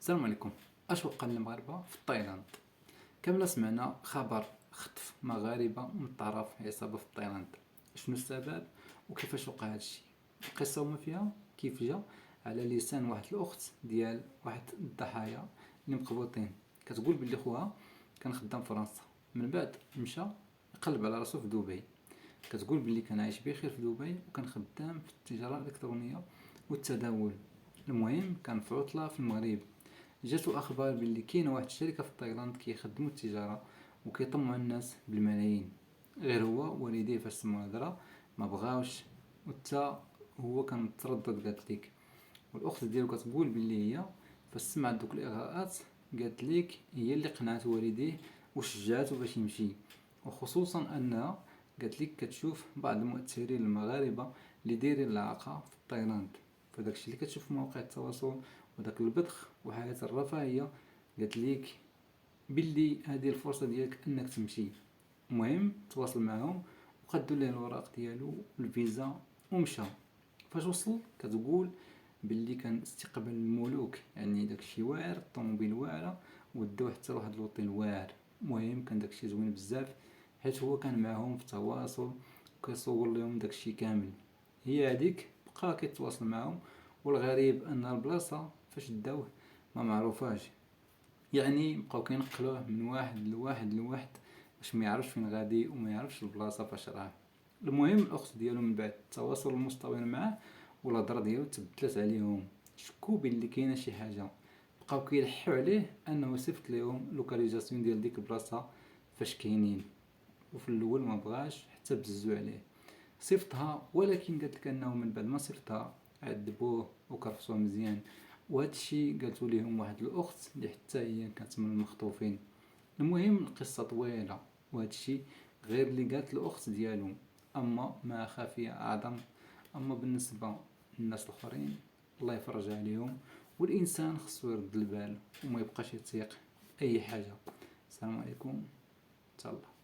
السلام عليكم. اش وقع للمغاربه في تايلاند؟ كاملا سمعنا خبر خطف مغاربه من طرف عصابه في تايلاند. شنو السبب وكيفاش وقع هادشي؟ القصه وما فيها كيف جا على لسان واحد الاخت ديال واحد الضحايا اللي مقبوطين. كتقول بلي خوها كان خدام في فرنسا، من بعد مشى يقلب على راسو في دبي. كتقول بلي كان عايش بخير في دبي وكان خدام في التجاره الالكترونيه والتداول. المهم كان في عطله في المغرب، جاتو اخبار باللي كاينه واحد الشركه في تايلاند كيخدموا التجاره وكيطمعوا الناس بالملايين. غير هو والديه فاش سمعوا الهضره ما بغاوش، وحتى هو كان متردد قالت ليك. والاخت ديالو كتقول باللي هي فاش سمعت دوك الاغراءات قالت ليك هي اللي قنعت والديه وشجعته باش يمشي. وخصوصا انها قالت لك كتشوف بعض المؤثرين المغاربه اللي دايرين العاقه في تايلاند، فداكشي اللي كتشوف في مواقع التواصل وداك البذخ وحياة الرفاهية، قالت ليك باللي هذه الفرصة ديالك انك تمشي. المهم تواصل معهم وقدوا ليه الوراق ديالو والفيزا ومشى. فاش وصل كتقول باللي كان استقبال الملوك، يعني داكشي واعر، الطوموبيل واعرة، وداو حتى لواحد لوطيل واعر. المهم كان داكشي زوين بزاف، حيت هو كان معاهم في تواصل وكيصور لهم داكشي كامل. هي هذيك بقى كيتواصل معاهم، والغريب ان البلاصه فاش داوه ما معروفاش، يعني بقاو كينقلوه من واحد لواحد لواحد باش ما يعرفش فين غادي وما يعرفش البلاصه فاش راه. المهم الاخت ديالو من بعد التواصل المستمر معاه والهضره ديالو تبدلت عليهم، شكو باللي كاينه شي حاجه. بقاو كيلحوا عليه انه صيفط ليهم لوكاليزاسيون ديال ديك البلاصه فاش كاينين. وفي الاول ما بغاش حتى بززو عليه، صيفطها، ولكن قالت لك انه من بعد ما صيفطها عذبوه وكرفسوه مزيان. وهذا الشيء قالته ليهم واحد الاخت اللي حتى هي كانت من المخطوفين. المهم القصه طويله، وهذا الشيء غير اللي قالت الاخت ديالو، اما ما خفي اعظم. اما بالنسبه للناس الاخرين الله يفرج عليهم، والانسان خصو يرد البال وما يبقاش يتيق اي حاجه. السلام عليكم، تهلا.